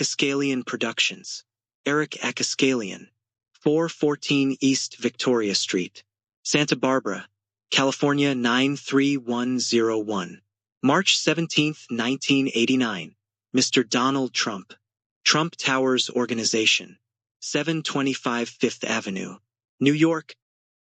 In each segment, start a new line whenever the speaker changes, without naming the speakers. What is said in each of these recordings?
Akaskalian Productions. Eric Akaskalian. 414 East Victoria Street. Santa Barbara, California 93101. March 17, 1989. Mr. Donald Trump. Trump Towers Organization. 725 Fifth Avenue. New York,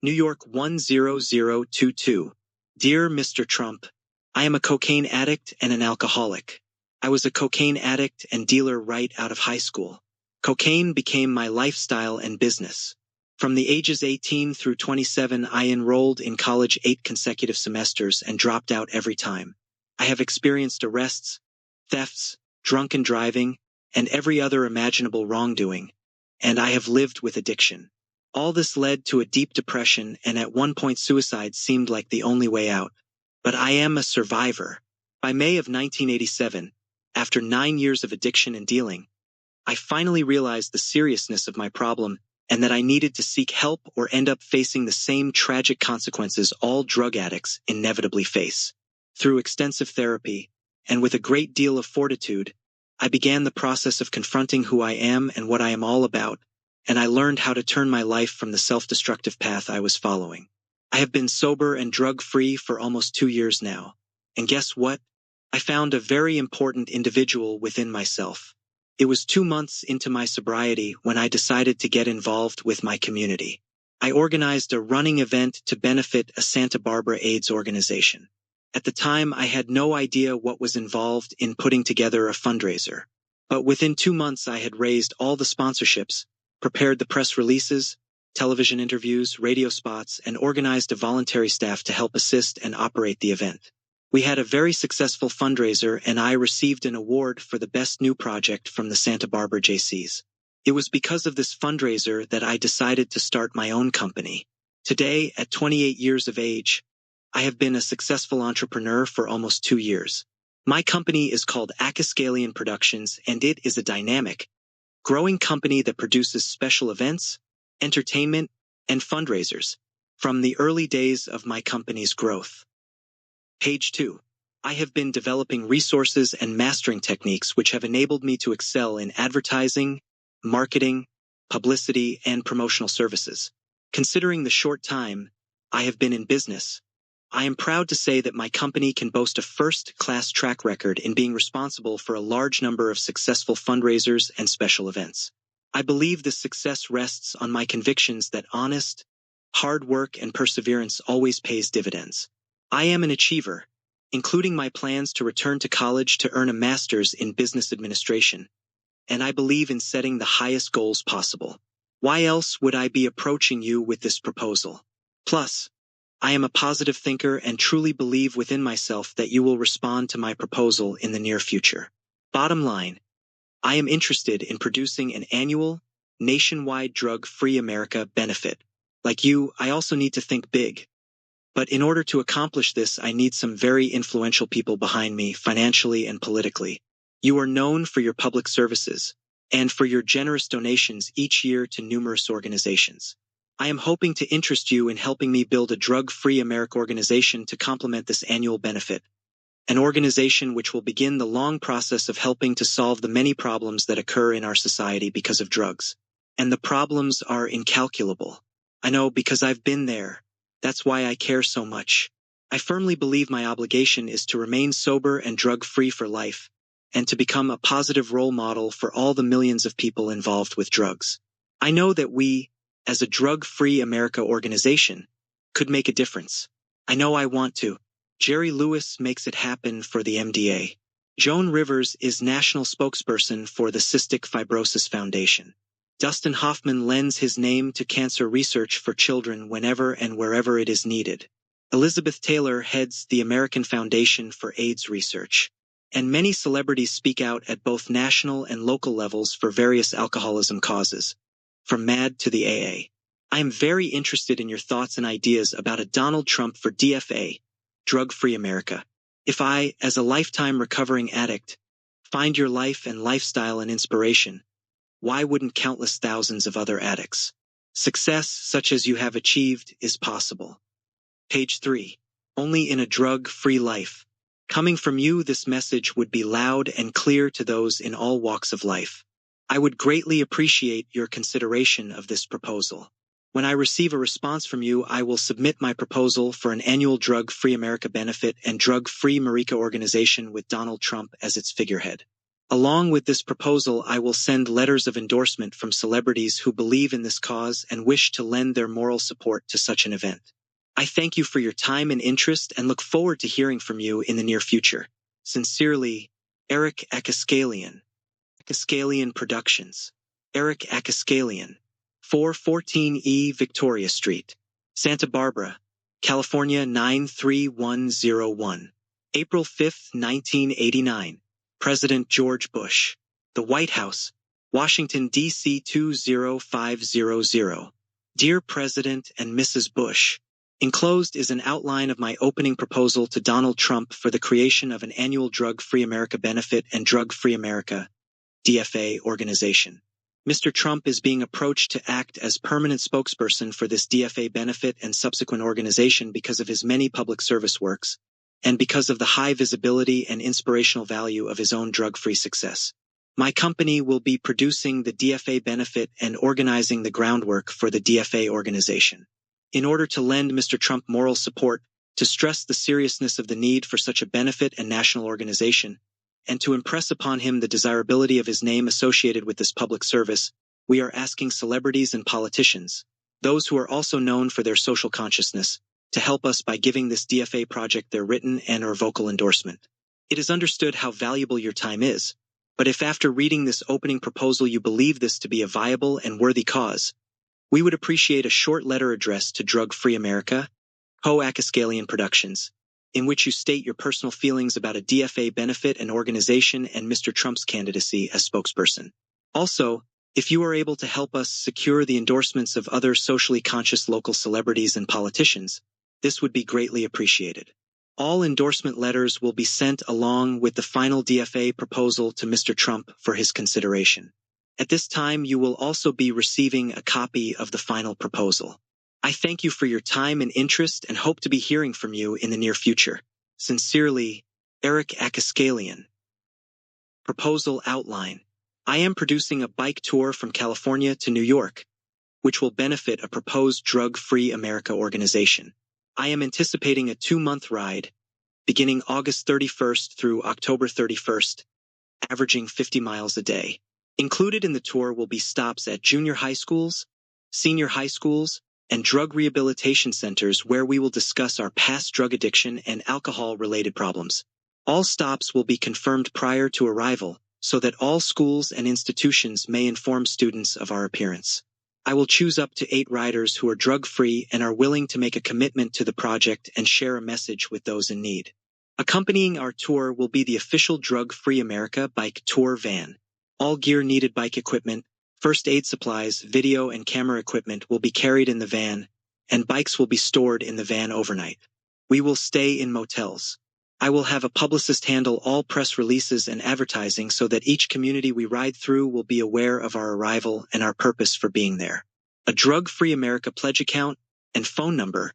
New York 10022. Dear Mr. Trump, I am a cocaine addict and an alcoholic. I was a cocaine addict and dealer right out of high school. Cocaine became my lifestyle and business. From the ages 18 through 27, I enrolled in college 8 consecutive semesters and dropped out every time. I have experienced arrests, thefts, drunken driving, and every other imaginable wrongdoing, and I have lived with addiction. All this led to a deep depression, and at one point suicide seemed like the only way out. But I am a survivor. By May of 1987, after 9 years of addiction and dealing, I finally realized the seriousness of my problem and that I needed to seek help or end up facing the same tragic consequences all drug addicts inevitably face. Through extensive therapy, and with a great deal of fortitude, I began the process of confronting who I am and what I am all about, and I learned how to turn my life from the self-destructive path I was following. I have been sober and drug-free for almost 2 years now. And guess what? I found a very important individual within myself. It was 2 months into my sobriety when I decided to get involved with my community. I organized a running event to benefit a Santa Barbara AIDS organization. At the time, I had no idea what was involved in putting together a fundraiser. But within 2 months, I had raised all the sponsorships, prepared the press releases, television interviews, radio spots, and organized a voluntary staff to help assist and operate the event. We had a very successful fundraiser, and I received an award for the best new project from the Santa Barbara JCs. It was because of this fundraiser that I decided to start my own company. Today, at 28 years of age, I have been a successful entrepreneur for almost 2 years. My company is called Akaskalian Productions, and it is a dynamic, growing company that produces special events, entertainment, and fundraisers from the early days of my company's growth. Page 2. I have been developing resources and mastering techniques which have enabled me to excel in advertising, marketing, publicity, and promotional services. Considering the short time I have been in business, I am proud to say that my company can boast a first-class track record in being responsible for a large number of successful fundraisers and special events. I believe this success rests on my convictions that honest, hard work and perseverance always pays dividends. I am an achiever, including my plans to return to college to earn a master's in business administration, and I believe in setting the highest goals possible. Why else would I be approaching you with this proposal? Plus, I am a positive thinker and truly believe within myself that you will respond to my proposal in the near future. Bottom line, I am interested in producing an annual, nationwide drug-free America benefit. Like you, I also need to think big. But in order to accomplish this, I need some very influential people behind me, financially and politically. You are known for your public services and for your generous donations each year to numerous organizations. I am hoping to interest you in helping me build a drug-free America organization to complement this annual benefit. An organization which will begin the long process of helping to solve the many problems that occur in our society because of drugs. And the problems are incalculable. I know because I've been there. That's why I care so much. I firmly believe my obligation is to remain sober and drug-free for life, and to become a positive role model for all the millions of people involved with drugs. I know that we, as a drug-free America organization, could make a difference. I know I want to. Jerry Lewis makes it happen for the MDA. Joan Rivers is national spokesperson for the Cystic Fibrosis Foundation. Dustin Hoffman lends his name to cancer research for children whenever and wherever it is needed. Elizabeth Taylor heads the American Foundation for AIDS Research. And many celebrities speak out at both national and local levels for various alcoholism causes, from MAD to the AA. I am very interested in your thoughts and ideas about a Donald Trump for DFA, Drug-Free America. If I, as a lifetime recovering addict, find your life and lifestyle an inspiration, why wouldn't countless thousands of other addicts? Success such as you have achieved is possible. Page 3. Only in a drug-free life Coming from you, this message would be loud and clear to those in all walks of life. I would greatly appreciate your consideration of this proposal. When I receive a response from you, I will submit my proposal for an annual Drug-Free America benefit and Drug-Free America organization with Donald Trump as its figurehead. Along with this proposal, I will send letters of endorsement from celebrities who believe in this cause and wish to lend their moral support to such an event. I thank you for your time and interest and look forward to hearing from you in the near future. Sincerely, Eric Akaskalian. Akaskalian Productions. Eric Akaskalian. 414E Victoria Street, Santa Barbara, California 93101. April 5, 1989. President George Bush. The White House, Washington, D.C. 20500. Dear President and Mrs. Bush, enclosed is an outline of my opening proposal to Donald Trump for the creation of an annual Drug-Free America benefit and Drug-Free America, DFA, organization. Mr. Trump is being approached to act as permanent spokesperson for this DFA benefit and subsequent organization because of his many public service works, and because of the high visibility and inspirational value of his own drug-free success. My company will be producing the DFA benefit and organizing the groundwork for the DFA organization. In order to lend Mr. Trump moral support, to stress the seriousness of the need for such a benefit and national organization, and to impress upon him the desirability of his name associated with this public service, we are asking celebrities and politicians, those who are also known for their social consciousness, to help us by giving this DFA project their written and/or vocal endorsement. It is understood how valuable your time is, but if after reading this opening proposal you believe this to be a viable and worthy cause, we would appreciate a short letter addressed to Drug-Free America, Akaskalian Productions, in which you state your personal feelings about a DFA benefit and organization and Mr. Trump's candidacy as spokesperson. Also, if you are able to help us secure the endorsements of other socially conscious local celebrities and politicians, this would be greatly appreciated. All endorsement letters will be sent along with the final DFA proposal to Mr. Trump for his consideration. At this time, you will also be receiving a copy of the final proposal. I thank you for your time and interest and hope to be hearing from you in the near future. Sincerely, Eric Akaskalian. Proposal outline. I am producing a bike tour from California to New York, which will benefit a proposed Drug-Free America organization. I am anticipating a 2-month ride, beginning August 31st through October 31st, averaging 50 miles a day. Included in the tour will be stops at junior high schools, senior high schools, and drug rehabilitation centers where we will discuss our past drug addiction and alcohol-related problems. All stops will be confirmed prior to arrival so that all schools and institutions may inform students of our appearance. I will choose up to 8 riders who are drug-free and are willing to make a commitment to the project and share a message with those in need. Accompanying our tour will be the official Drug-Free America bike tour van. All gear needed bike equipment, first aid supplies, video and camera equipment will be carried in the van, and bikes will be stored in the van overnight. We will stay in motels. I will have a publicist handle all press releases and advertising so that each community we ride through will be aware of our arrival and our purpose for being there. A Drug-Free America pledge account and phone number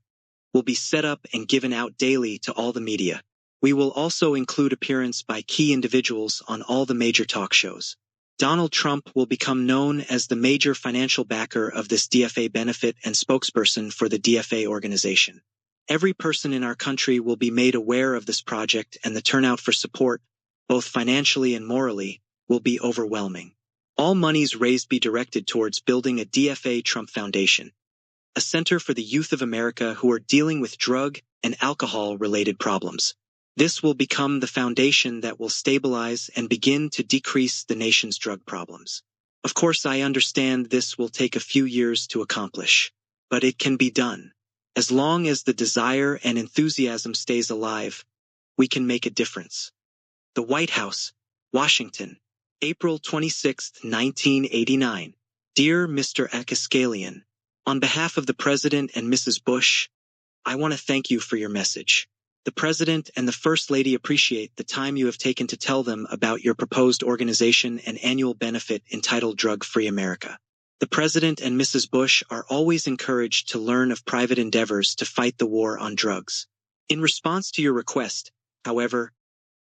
will be set up and given out daily to all the media. We will also include appearance by key individuals on all the major talk shows. Donald Trump will become known as the major financial backer of this DFA benefit and spokesperson for the DFA organization. Every person in our country will be made aware of this project, and the turnout for support, both financially and morally, will be overwhelming. All monies raised be directed towards building a DFA Trump Foundation, a center for the youth of America who are dealing with drug and alcohol-related problems. This will become the foundation that will stabilize and begin to decrease the nation's drug problems. Of course, I understand this will take a few years to accomplish, but it can be done. As long as the desire and enthusiasm stays alive, we can make a difference. The White House, Washington, April 26, 1989. Dear Mr. Akaskalian, on behalf of the President and Mrs. Bush, I want to thank you for your message. The President and the First Lady appreciate the time you have taken to tell them about your proposed organization and annual benefit entitled Drug-Free America. The President and Mrs. Bush are always encouraged to learn of private endeavors to fight the war on drugs. In response to your request, however,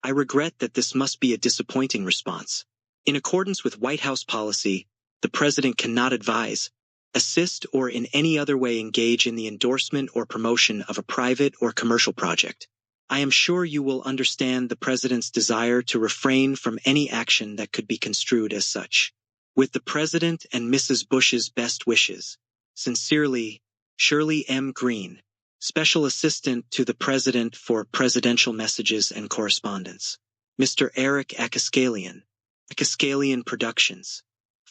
I regret that this must be a disappointing response. In accordance with White House policy, the President cannot advise, assist, or in any other way engage in the endorsement or promotion of a private or commercial project. I am sure you will understand the President's desire to refrain from any action that could be construed as such. With the President and Mrs. Bush's best wishes, sincerely, Shirley M. Green, Special Assistant to the President for Presidential Messages and Correspondence. Mr. Eric Akaskalian, Akaskalian Productions,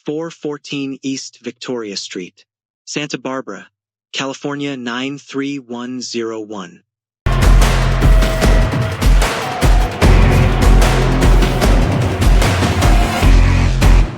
414 East Victoria Street, Santa Barbara, California 93101.